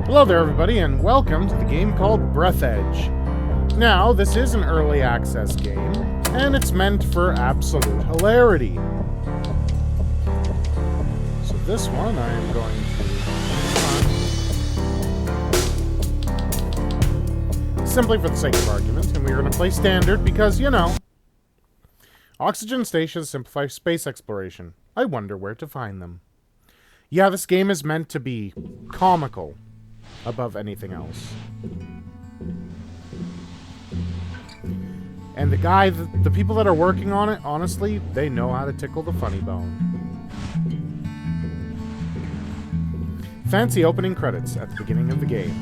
Hello there everybody and welcome to the game called Breathedge. Now, this is an early access game, and it's meant for absolute hilarity. So this one I am going to simply for the sake of argument, and we're going to play standard because, you know, oxygen stations simplify space exploration. I wonder where to find them. Yeah, this game is meant to be comical above anything else. And the people that are working on it, honestly, they know how to tickle the funny bone. Fancy opening credits at the beginning of the game.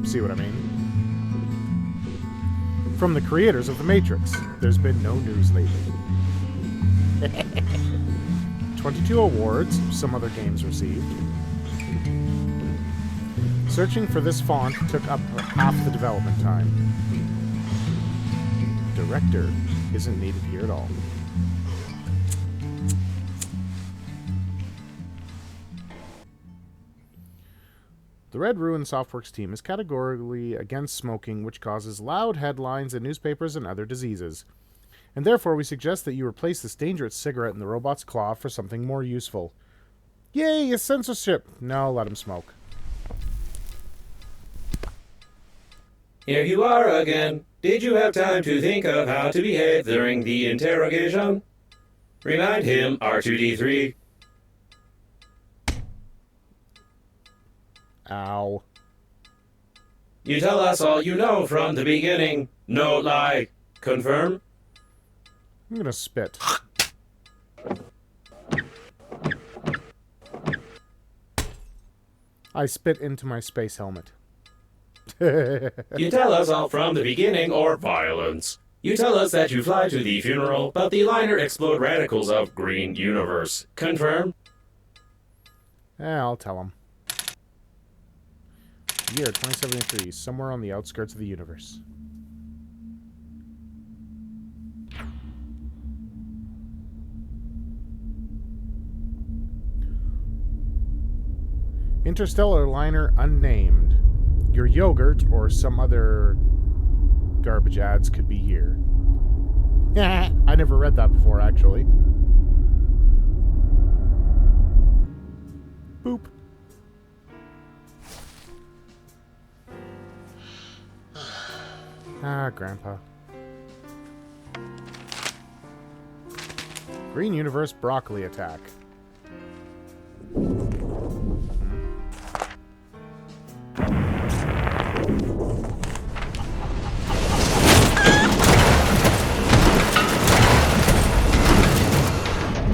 See what I mean? From the creators of The Matrix, there's been no news lately. 22 awards, some other games received. Searching for this font took up half the development time. Director isn't needed here at all. The Red Ruin Softworks team is categorically against smoking, which causes loud headlines in newspapers and other diseases. And therefore we suggest that you replace this dangerous cigarette in the robot's claw for something more useful. Yay, a censorship! No, let him smoke. Here you are again. Did you have time to think of how to behave during the interrogation? Remind him, R2-D3. Ow. You tell us all you know from the beginning. No lie. Confirm? I'm gonna spit. I spit into my space helmet. You tell us all from the beginning, or violence. You tell us that you fly to the funeral, but the liner explode radicals of green universe. Confirm? I'll tell him. Year 2073, somewhere on the outskirts of the universe. Interstellar liner unnamed. Your yogurt or some other garbage ads could be here. I never read that before, actually. Boop. Ah, Grandpa. Green Universe broccoli attack.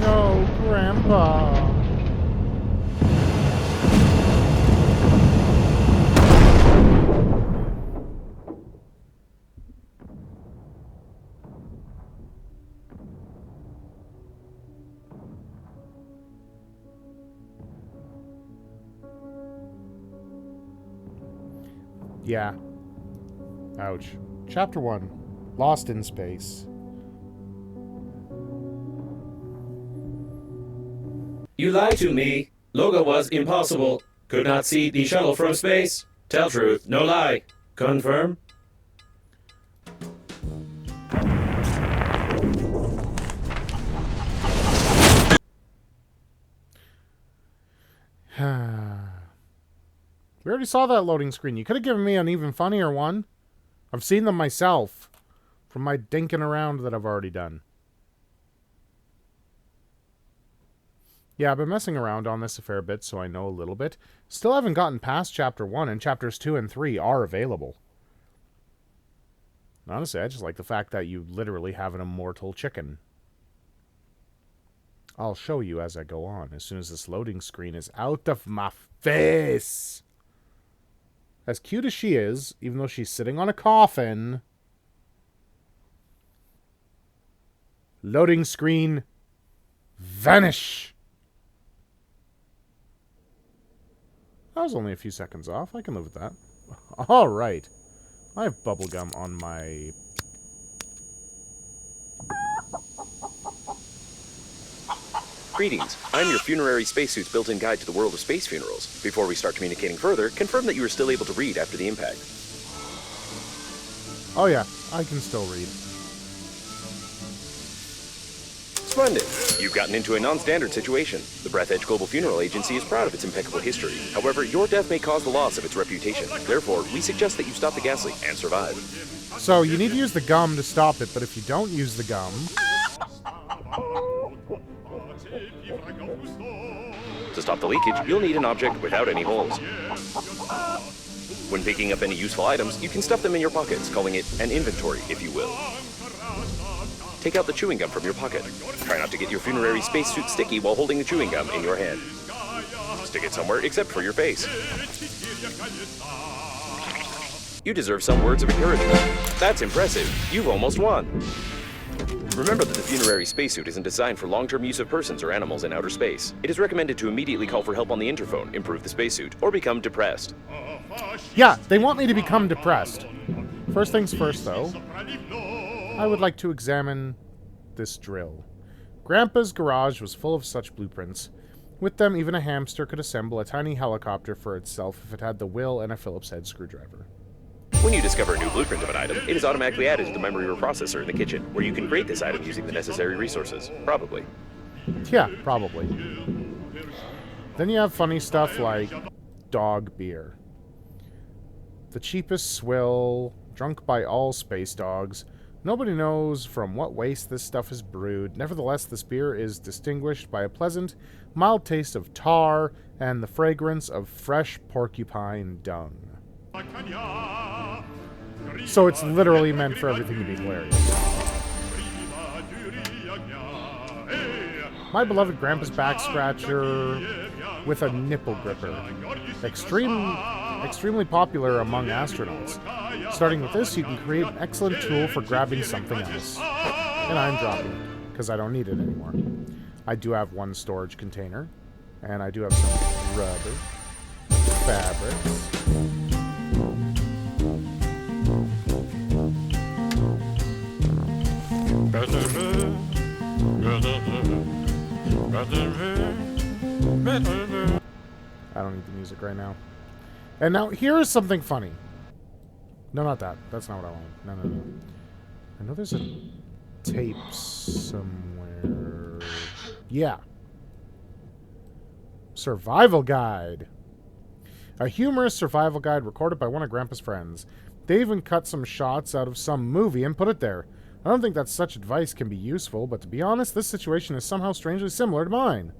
No, Grandpa. Yeah. Ouch. Chapter 1. Lost in Space. You lied to me. Logo was impossible. Could not see the shuttle from space. Tell truth, no lie. Confirm? We already saw that loading screen. You could have given me an even funnier one. I've seen them myself from my dinking around that I've already done. Yeah, I've been messing around on this a fair bit, so I know a little bit. Still haven't gotten past Chapter 1, and Chapters 2 and 3 are available. Honestly, I just like the fact that you literally have an immortal chicken. I'll show you as I go on, as soon as this loading screen is out of my face. As cute as she is, even though she's sitting on a coffin. Loading screen. Vanish. That was only a few seconds off. I can live with that. Alright. I have bubblegum on my... Greetings. I'm your funerary spacesuit's built-in guide to the world of space funerals. Before we start communicating further, confirm that you are still able to read after the impact. Oh yeah, I can still read. Splendid. You've gotten into a non-standard situation. The Breathedge Global Funeral Agency is proud of its impeccable history. However, your death may cause the loss of its reputation. Therefore, we suggest that you stop the gas leak and survive. So you need to use the gum to stop it, but if you don't use the gum... To stop the leakage, you'll need an object without any holes. When picking up any useful items, you can stuff them in your pockets, calling it an inventory, if you will. Take out the chewing gum from your pocket. Try not to get your funerary spacesuit sticky while holding the chewing gum in your hand. Stick it somewhere except for your face. You deserve some words of encouragement. That's impressive. You've almost won. Remember that the funerary spacesuit isn't designed for long-term use of persons or animals in outer space. It is recommended to immediately call for help on the interphone, improve the spacesuit, or become depressed. Yeah, they want me to become depressed. First things first, though. I would like to examine this drill. Grandpa's garage was full of such blueprints. With them, even a hamster could assemble a tiny helicopter for itself if it had the will and a Phillips head screwdriver. When you discover a new blueprint of an item, it is automatically added to the memory reprocessor in the kitchen, where you can create this item using the necessary resources. Probably. Yeah, probably. Then you have funny stuff like dog beer. The cheapest swill, drunk by all space dogs. Nobody knows from what waste this stuff is brewed. Nevertheless, this beer is distinguished by a pleasant, mild taste of tar and the fragrance of fresh porcupine dung. So it's literally meant for everything to be hilarious. My beloved Grandpa's back scratcher with a nipple gripper. Extremely popular among astronauts. Starting with this, you can create an excellent tool for grabbing something else. And I'm dropping it, because I don't need it anymore. I do have one storage container, and I do have some rubber, fabrics. I don't need the music right now. And now, here is something funny. No, not that. That's not what I want. No. I know there's a tape somewhere. Yeah. Survival guide. A humorous survival guide recorded by one of Grandpa's friends. They even cut some shots out of some movie and put it there. I don't think that such advice can be useful, but to be honest, this situation is somehow strangely similar to mine.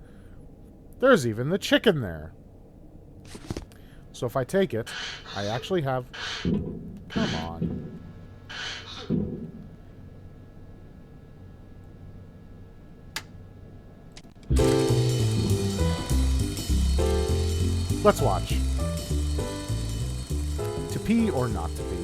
There's even the chicken there. So if I take it, I actually have... Come on. Let's watch. To pee or not to pee.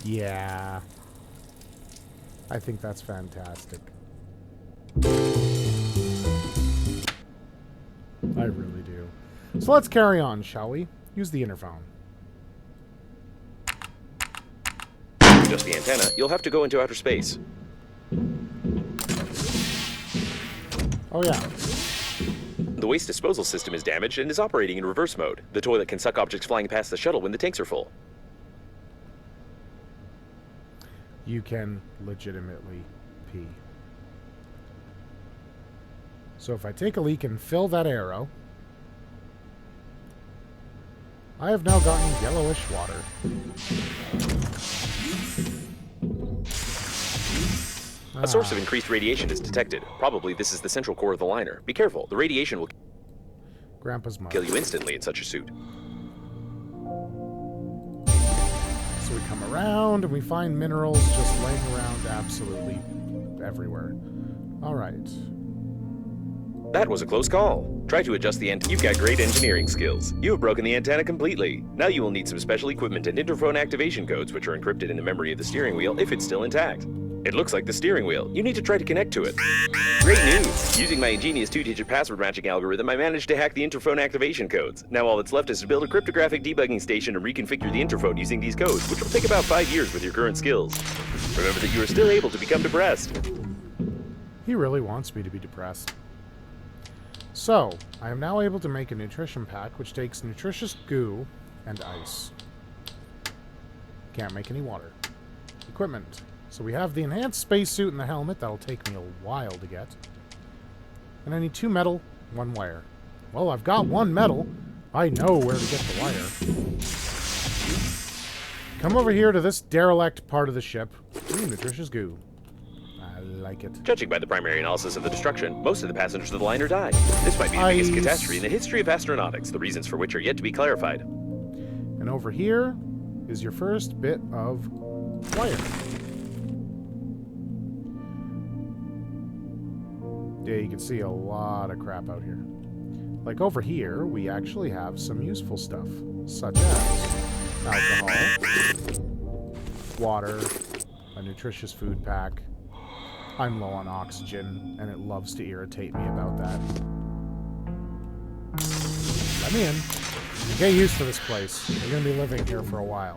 Yeah. I think that's fantastic. I really do. So let's carry on, shall we? Use the interphone. To adjust the antenna, you'll have to go into outer space. Oh yeah. The waste disposal system is damaged and is operating in reverse mode. The toilet can suck objects flying past the shuttle when the tanks are full. You can legitimately pee. So if I take a leak and fill that arrow, I have now gotten yellowish water. A source of increased radiation is detected. Probably this is the central core of the liner. Be careful, the radiation will Grandpa's mug. kill you instantly in such a suit. So we come around and we find minerals just laying around absolutely everywhere. Alright. That was a close call. Try to adjust the antenna. You've got great engineering skills. You have broken the antenna completely. Now you will need some special equipment and interphone activation codes, which are encrypted in the memory of the steering wheel if it's still intact. It looks like the steering wheel. You need to try to connect to it. Great news! Using my ingenious 2-digit password matching algorithm, I managed to hack the interphone activation codes. Now all that's left is to build a cryptographic debugging station and reconfigure the interphone using these codes, which will take about 5 years with your current skills. Remember that you are still able to become depressed. He really wants me to be depressed. So, I am now able to make a nutrition pack which takes nutritious goo and ice. Can't make any water. Equipment. So we have the enhanced spacesuit and the helmet. That'll take me a while to get. And I need 2 metal, 1 wire. Well, I've got 1 metal. I know where to get the wire. Come over here to this derelict part of the ship. Ooh, nutritious goo. I like it. Judging by the primary analysis of the destruction, most of the passengers of the liner died. This might be the biggest catastrophe in the history of astronautics, the reasons for which are yet to be clarified. And over here is your first bit of wire. Yeah, you can see a lot of crap out here. Like over here, we actually have some useful stuff, such as alcohol, water, a nutritious food pack. I'm low on oxygen, and it loves to irritate me about that. Let me in. Get used to this place. You're going to be living here for a while.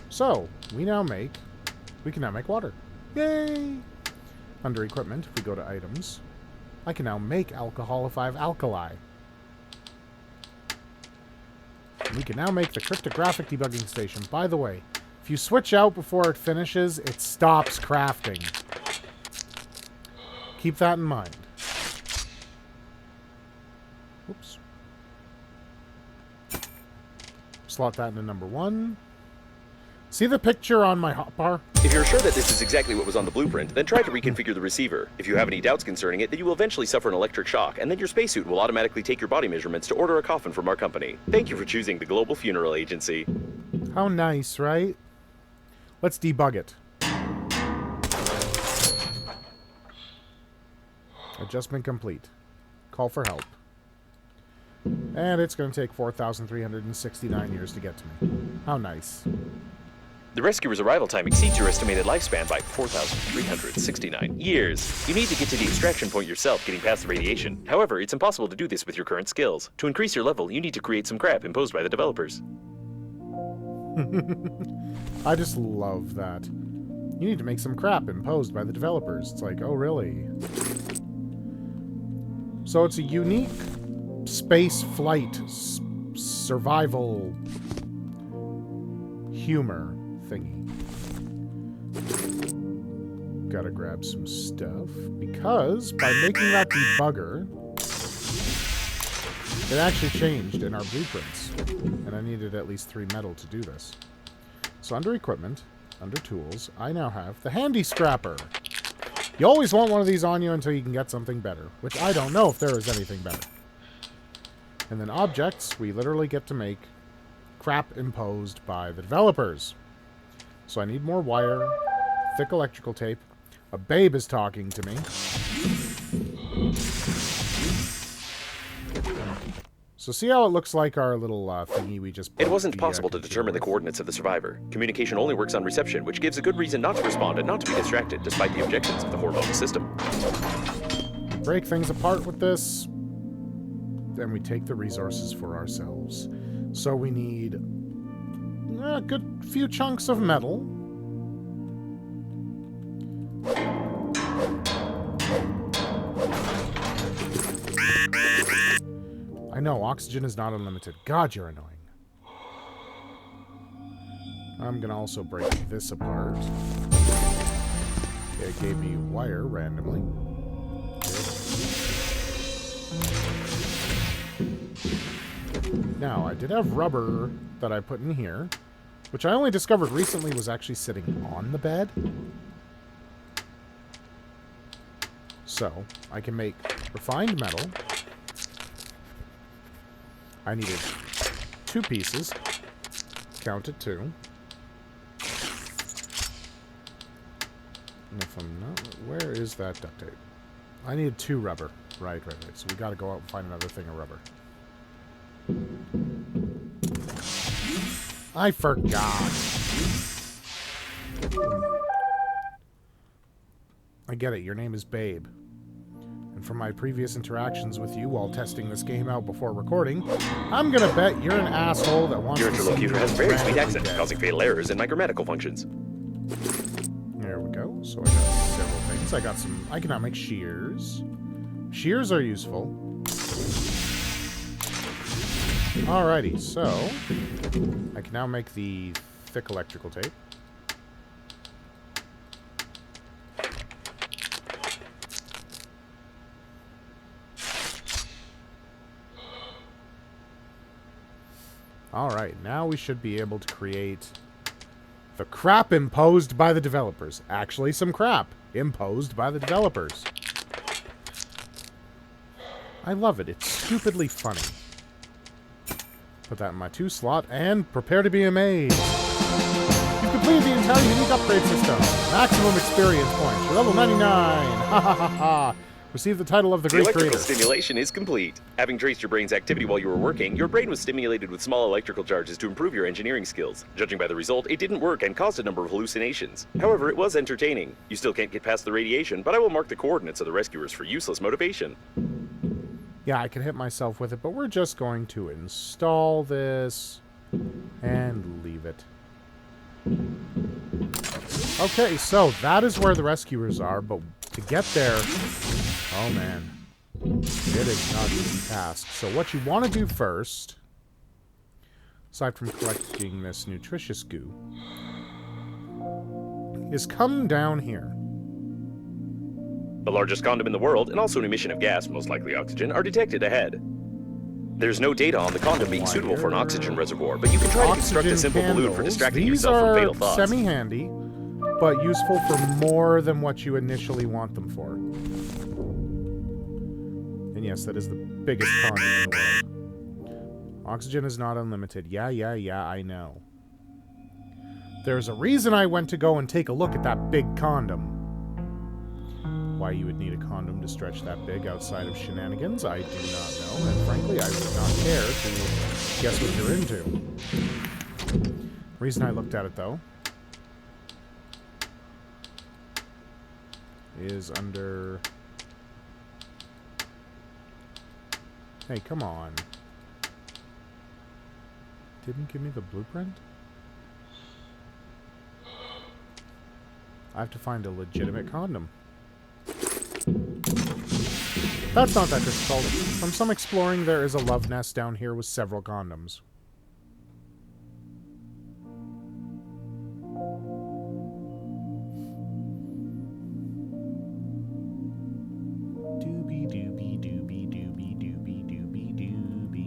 So, we can now make water. Yay! Under equipment, if we go to items, I can now make alcohol if I have alkali. And we can now make the cryptographic debugging station. By the way, if you switch out before it finishes, it stops crafting. Keep that in mind. Oops. Slot that into number 1. See the picture on my hotbar? If you're sure that this is exactly what was on the blueprint, then try to reconfigure the receiver. If you have any doubts concerning it, then you will eventually suffer an electric shock, and then your spacesuit will automatically take your body measurements to order a coffin from our company. Thank you for choosing the Global Funeral Agency. How nice, right? Let's debug it. Adjustment complete. Call for help. And it's going to take 4,369 years to get to me. How nice. The rescuer's arrival time exceeds your estimated lifespan by 4,369 years. You need to get to the extraction point yourself, getting past the radiation. However, it's impossible to do this with your current skills. To increase your level, you need to create some crap imposed by the developers. I just love that. You need to make some crap imposed by the developers. It's like, oh really? So it's a unique space flight survival humor thingy. Gotta grab some stuff, because by making that debugger, it actually changed in our blueprints, and I needed at least 3 metal to do this. So under equipment, under tools, I now have the handy scrapper. You always want one of these on you until you can get something better, which I don't know if there is anything better. And then objects, we literally get to make crap imposed by the developers. So I need more wire, thick electrical tape. A babe is talking to me. So see how it looks like our little thingy we just... It wasn't possible to determine the coordinates of the survivor. Communication only works on reception, which gives a good reason not to respond and not to be distracted, despite the objections of the hormonal system. Break things apart with this. and we take the resources for ourselves. So we need a good few chunks of metal. I know, oxygen is not unlimited. God, you're annoying. I'm gonna also break this apart. It gave me wire randomly. Now, I did have rubber that I put in here, which I only discovered recently was actually sitting on the bed. So, I can make refined metal. I needed 2 pieces. Counted 2. And if I'm not... Where is that duct tape? I needed 2 rubber. Right. So we gotta go out and find another thing of rubber. I forgot. I get it. Your name is Babe. And from my previous interactions with you while testing this game out before recording, I'm gonna bet you're an asshole that wants Your to see interlocutor has very sweet accent, dead. causing fatal errors in my grammatical functions. There we go. So I got several things. I got some... I can now make shears. Shears are useful. Alrighty, so... I can now make the thick electrical tape. Alright, now we should be able to create the crap imposed by the developers. Actually, some crap imposed by the developers. I love it. It's stupidly funny. Put that in my 2 slot and prepare to be amazed. You've completed the entire unique upgrade system. Maximum experience points. You're level 99. Ha ha ha ha. Receive the title of the Great electrical Creator. stimulation is complete. Having traced your brain's activity while you were working, your brain was stimulated with small electrical charges to improve your engineering skills. Judging by the result, it didn't work and caused a number of hallucinations. However, it was entertaining. You still can't get past the radiation, but I will mark the coordinates of the rescuers for useless motivation. Yeah, I can hit myself with it, but we're just going to install this and leave it. Okay, so that is where the rescuers are, but to get there... Oh, man. It is not an easy task. So what you want to do first, aside from collecting this nutritious goo, is come down here. The largest condom in the world, and also an emission of gas, most likely oxygen, are detected ahead. There's no data on the condom being suitable for an oxygen reservoir, but you can try to construct a simple balloon for distracting yourself from fatal thoughts. These are semi-handy, but useful for more than what you initially want them for. And yes, that is the biggest condom in the world. Oxygen is not unlimited. Yeah, I know. There's a reason I went to go and take a look at that big condom. Why you would need a condom to stretch that big outside of shenanigans, I do not know, and frankly, I would not care to guess what you're into. Reason I looked at it, though, is under... Hey, come on. Didn't give me the blueprint? I have to find a legitimate condom. That's not that difficult. From some exploring, there is a love nest down here with several condoms.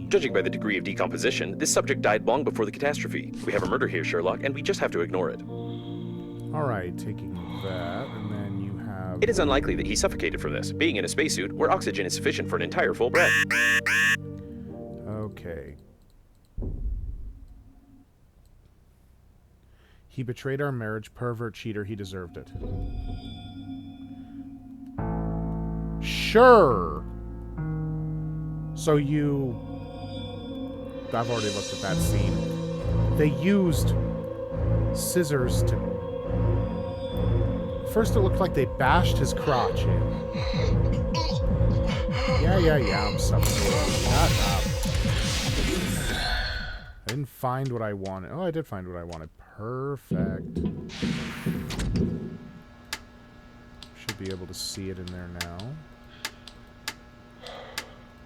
Judging by the degree of decomposition, this subject died long before the catastrophe. We have a murder here, Sherlock, and we just have to ignore it. Alright, taking that, and then you have... It is unlikely that he suffocated from this, being in a spacesuit where oxygen is sufficient for an entire full breath. Okay. He betrayed our marriage, pervert, cheater, he deserved it. Sure! So you... I've already looked at that scene. They used scissors to... First it looked like they bashed his crotch in. Yeah, I'm suffocating. Shut up. I didn't find what I wanted. Oh, I did find what I wanted. Perfect. Should be able to see it in there now.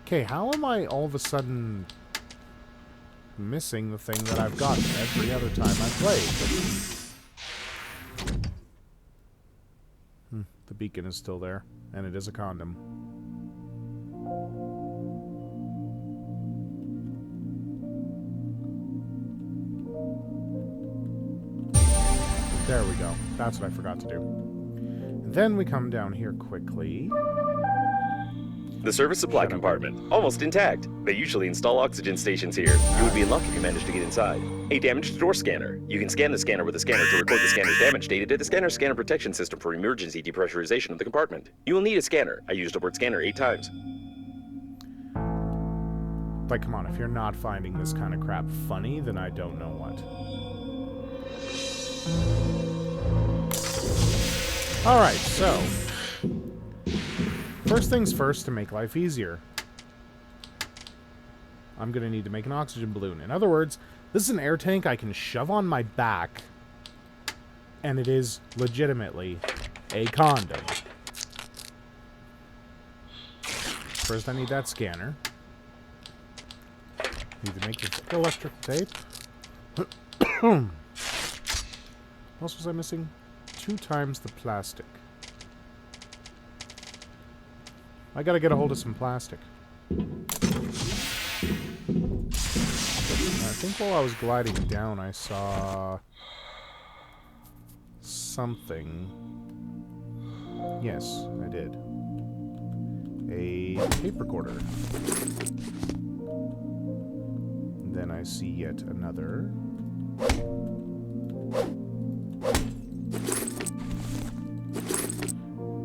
Okay, how am I all of a sudden missing the thing that I've gotten every other time I play? The beacon is still there, and it is a condom. There we go. That's what I forgot to do. And then we come down here quickly. The service supply compartment, almost intact. They usually install oxygen stations here. You would be in luck if you managed to get inside. A damaged door scanner. You can scan the scanner with a scanner to record the scanner's damage data to the scanner's scanner protection system for emergency depressurization of the compartment. You will need a scanner. I used the word scanner 8 times. Like, come on, if you're not finding this kind of crap funny, then I don't know what. Alright, so... first things first, to make life easier, I'm going to need to make an oxygen balloon. In other words, this is an air tank I can shove on my back, and it is legitimately a condom. First, I need that scanner. Need to make the electrical tape. What else was I missing? 2 times the plastic. I gotta get a hold of some plastic. I think while I was gliding down, I saw something. Yes, I did. A tape recorder. And then I see yet another.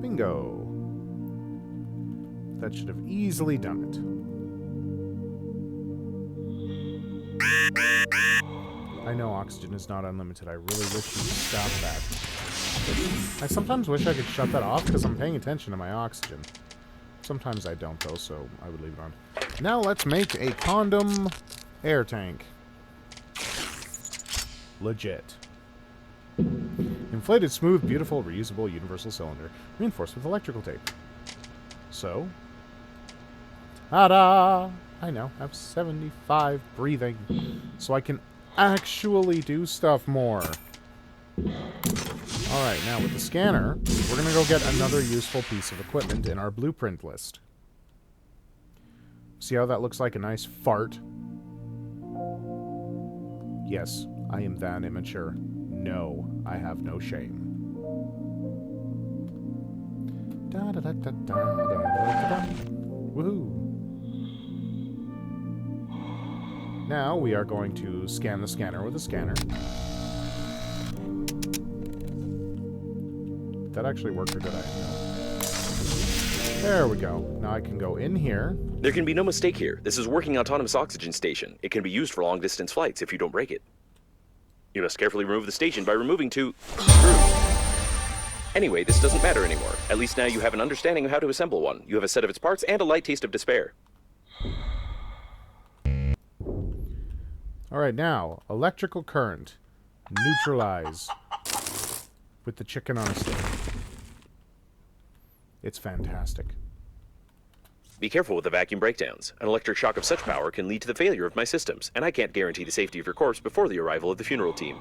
Bingo. That should have easily done it. I know oxygen is not unlimited. I really wish you'd stop that. I sometimes wish I could shut that off because I'm paying attention to my oxygen. Sometimes I don't, though, so I would leave it on. Now let's make a condom air tank. Legit. Inflated, smooth, beautiful, reusable, universal cylinder. Reinforced with electrical tape. So... ta-da! I now have 75 breathing, so I can actually do stuff more. Alright, now with the scanner, we're going to go get another useful piece of equipment in our blueprint list. See how that looks like a nice fart? Yes, I am that immature. No, I have no shame. Da-da-da-da-da-da-da-da. Woohoo! Now we are going to scan the scanner with a scanner. Did that actually work, or did I? No. There we go. Now I can go in here. There can be no mistake here. This is a working autonomous oxygen station. It can be used for long-distance flights if you don't break it. You must carefully remove the station by removing 2 screws. Anyway, this doesn't matter anymore. At least now you have an understanding of how to assemble one. You have a set of its parts and a light taste of despair. Alright, now, electrical current. Neutralize. With the chicken on a stick. It's fantastic. Be careful with the vacuum breakdowns. An electric shock of such power can lead to the failure of my systems, and I can't guarantee the safety of your corpse before the arrival of the funeral team.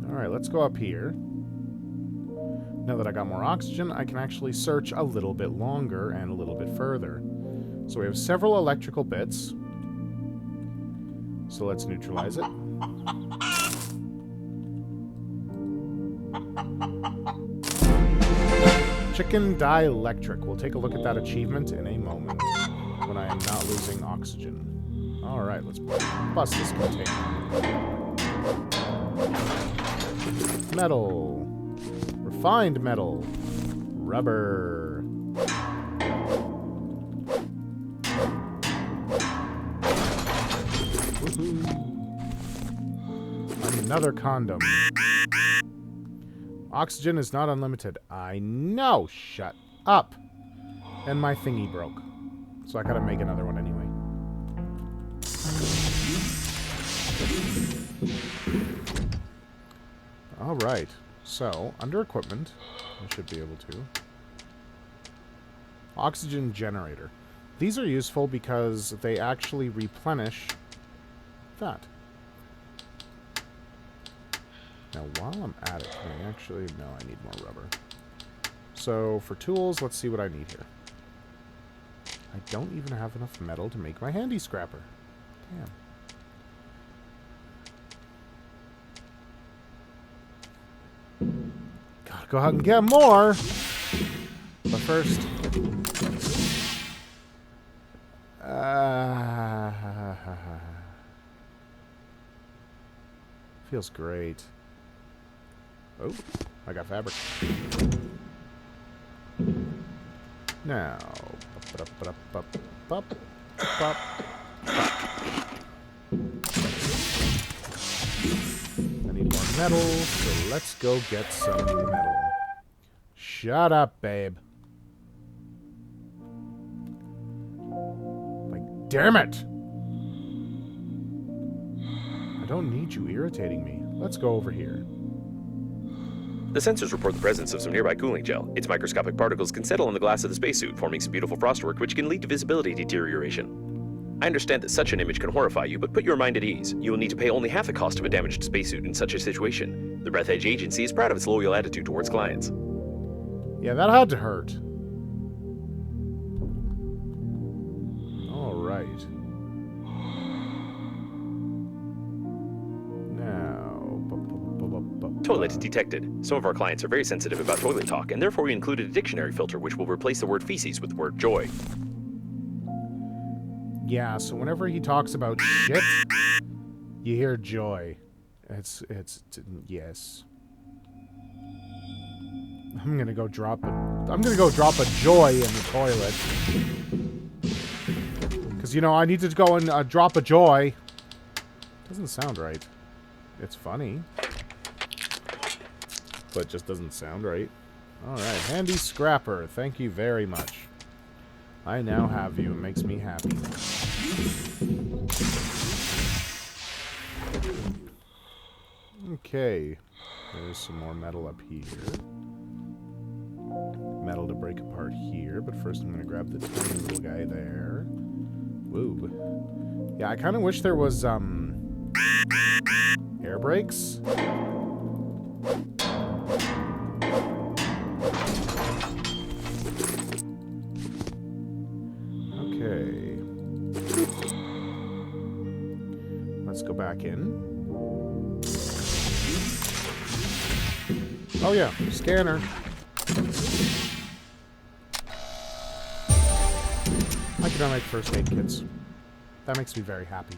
Alright, let's go up here. Now that I got more oxygen, I can actually search a little bit longer and a little bit further. So we have several electrical bits. So let's neutralize it. Chicken dielectric. We'll take a look at that achievement in a moment when I am not losing oxygen. Alright, let's bust this container. Metal. Refined metal. Rubber. Woohoo. Another condom. Oxygen is not unlimited. I know. Shut up. And my thingy broke. So I gotta make another one anyway. Alright. So, under equipment, I should be able to. Oxygen generator. These are useful because they actually replenish that. Now, while I'm at it, can I actually... No, I need more rubber. So, for tools, let's see what I need here. I don't even have enough metal to make my handy scrapper. Damn. Gotta go out and get more! But first... feels great. Oh, I got fabric. Now, I need more metal, so let's go get some metal. Shut up, babe. Like, damn it! I don't need you irritating me. Let's go over here. The sensors report the presence of some nearby cooling gel. Its microscopic particles can settle on the glass of the spacesuit, forming some beautiful frostwork which can lead to visibility deterioration. I understand that such an image can horrify you, but put your mind at ease. You will need to pay only half the cost of a damaged spacesuit in such a situation. The Breathedge agency is proud of its loyal attitude towards clients. Yeah, that had to hurt. All right. Toilet detected. Some of our clients are very sensitive about toilet talk, and therefore we included a dictionary filter which will replace the word feces with the word joy. Yeah, so whenever he talks about shit, you hear joy. Yes. I'm gonna go drop a joy in the toilet. Because, you know, I need to go and drop a joy. Doesn't sound right. It's funny. But just doesn't sound right. Alright, handy scrapper. Thank you very much. I now have you. It makes me happy. Okay. There's some more metal up here. Metal to break apart here, but first I'm going to grab the tiny little guy there. Woo. Yeah, I kind of wish there was, air brakes. Okay. Let's go back in. Oh yeah, scanner. I can now make first aid kits. That makes me very happy.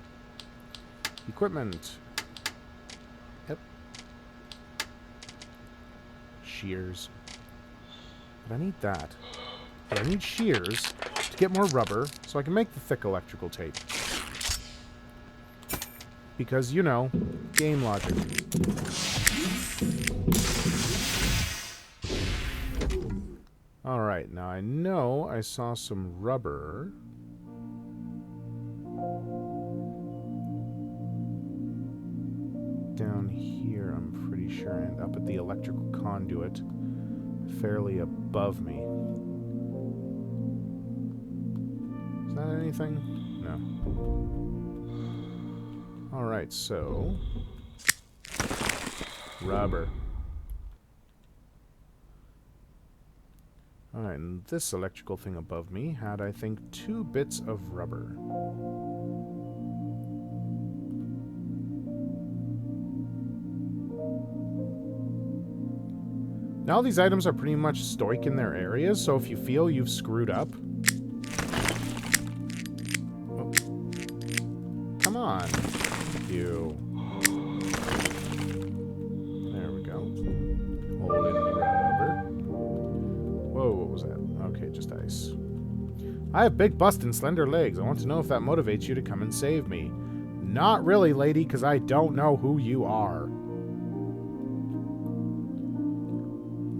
Equipment. Yep. Shears. But I need that. But I need shears to get more rubber so I can make the thick electrical tape. Because, you know, game logic. Alright, now I know I saw some rubber. Down here, I'm pretty sure, and up at the electrical conduit, fairly above me. Is that anything? No. Alright, so... rubber. Alright, and this electrical thing above me had, I think, 2 bits of rubber. Now these items are pretty much stoic in their areas, so if you feel you've screwed up... Oh. Come on. Thank you. There we go. Hold in the rubber. Whoa, what was that? Okay, just ice. I have big bust and slender legs. I want to know if that motivates you to come and save me. Not really, lady, because I don't know who you are.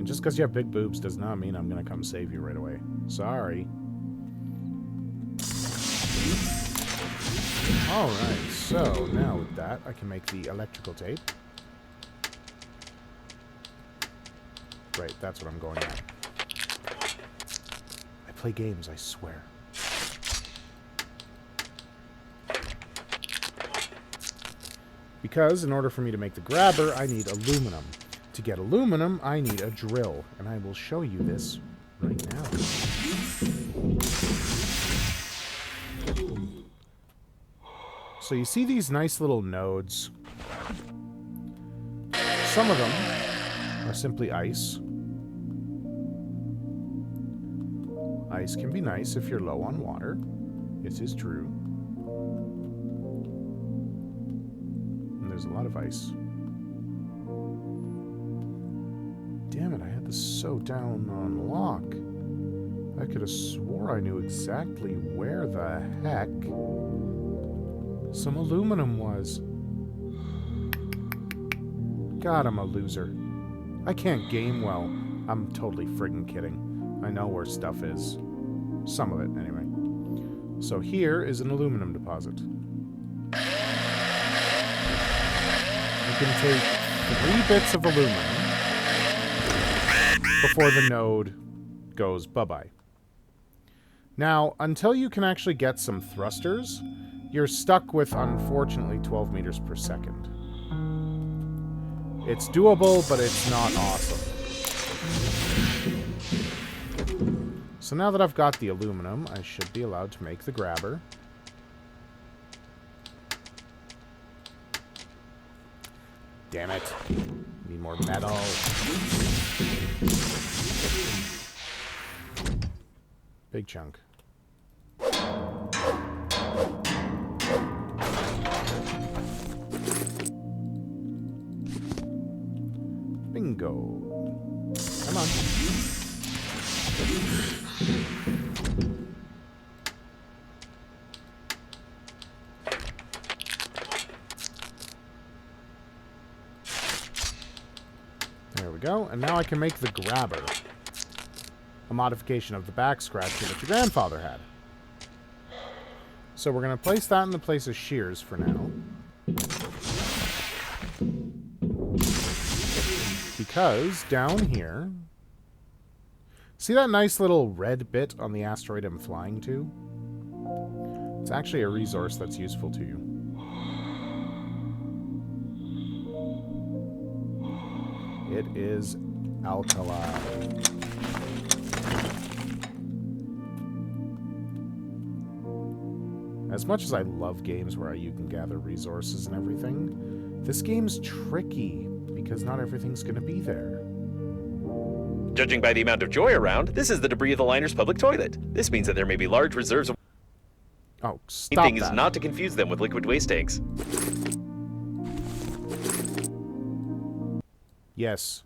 And just because you have big boobs does not mean I'm going to come save you right away. Sorry. Alright, so now with that, I can make the electrical tape. Right, that's what I'm going at. I play games, I swear. Because in order for me to make the grabber, I need aluminum. To get aluminum, I need a drill. And I will show you this right now. So you see these nice little nodes? Some of them are simply ice. Ice can be nice if you're low on water. It is true. And there's a lot of ice. Damn it, I had this so down on lock. I could have swore I knew exactly where the heck some aluminum was. God, I'm a loser. I can't game well. I'm totally friggin' kidding. I know where stuff is. Some of it, anyway. So here is an aluminum deposit. You can take 3 bits of aluminum before the node goes bye-bye. Now, until you can actually get some thrusters, you're stuck with, unfortunately, 12 meters per second. It's doable, but it's not awesome. So now that I've got the aluminum, I should be allowed to make the grabber. Damn it. Need more metal. Big chunk. Bingo. Come on. There we go. And now I can make the grabber. A modification of the back scratcher that your grandfather had. So we're going to place that in the place of shears for now. Because down here... See that nice little red bit on the asteroid I'm flying to? It's actually a resource that's useful to you. It is alkali. As much as I love games where you can gather resources and everything, this game's tricky because not everything's going to be there. Judging by the amount of joy around, this is the debris of the liner's public toilet. This means that there may be large reserves of... Oh, The stop thing that. is not to confuse them with liquid waste tanks. Yes.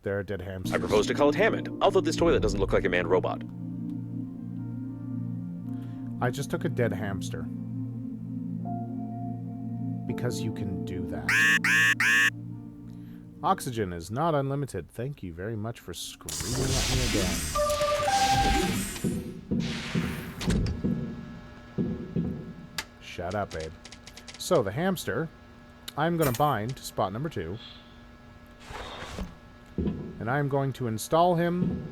There are dead hamsters. I propose to call it Hammond, although this toilet doesn't look like a manned robot. I just took a dead hamster. Because you can do that. Oxygen is not unlimited. Thank you very much for screaming at me again. Shut up, babe. So, the hamster, I'm going to bind to spot number 2. And I'm going to install him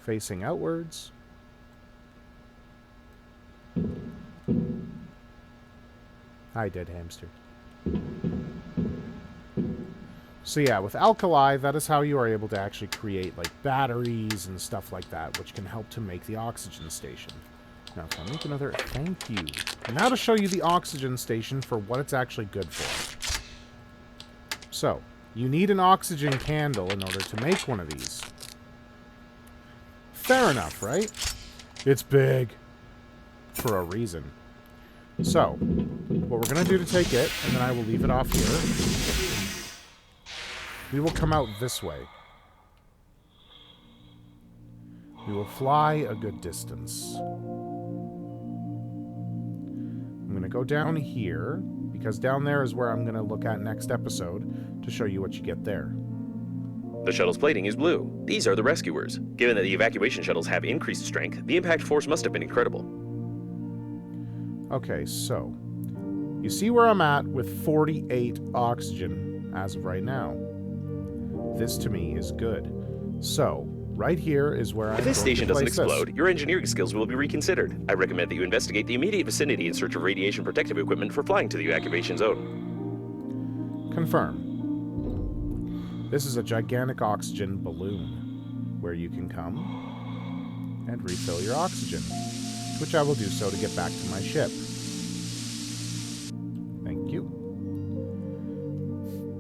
facing outwards. Hi, dead hamster. So yeah, with alkali, that is how you are able to actually create like batteries and stuff like that, which can help to make the oxygen station. Now, can I make another? Thank you. And now to show you the oxygen station for what it's actually good for. So, you need an oxygen candle in order to make one of these. Fair enough, right? It's big. For a reason. So, what we're going to do to take it, and then I will leave it off here, we will come out this way. We will fly a good distance. I'm going to go down here, because down there is where I'm going to look at next episode to show you what you get there. The shuttle's plating is blue. These are the rescuers. Given that the evacuation shuttles have increased strength, the impact force must have been incredible. Okay, so you see where I'm at with 48 oxygen as of right now. This to me is good. So, right here is where I'm If this going station to doesn't place explode, your engineering skills will be reconsidered. I recommend that you investigate the immediate vicinity in search of radiation protective equipment for flying to the evacuation zone. Confirm. This is a gigantic oxygen balloon where you can come and refill your oxygen, which I will do so to get back to my ship. Thank you.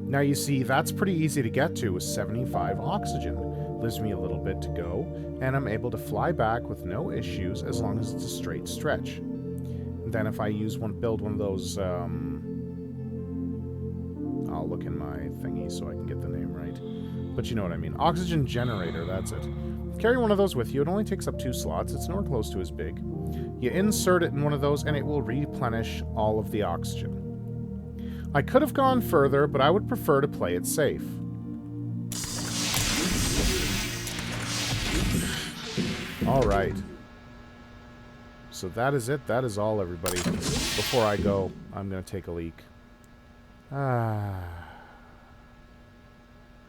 Now you see, that's pretty easy to get to with 75 oxygen. Leaves me a little bit to go, and I'm able to fly back with no issues as long as it's a straight stretch. And then if I build one of those, I'll look in my thingy so I can get the name right. But you know what I mean. Oxygen generator, that's it. Carry one of those with you. It only takes up 2 slots. It's nowhere close to as big. You insert it in one of those, and it will replenish all of the oxygen. I could have gone further, but I would prefer to play it safe. Alright. So that is it. That is all, everybody. Before I go, I'm going to take a leak.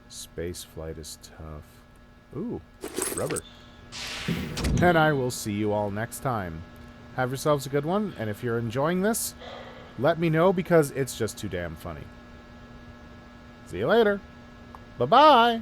Space flight is tough. Ooh, rubber. And I will see you all next time. Have yourselves a good one, and if you're enjoying this, let me know because it's just too damn funny. See you later. Bye-bye.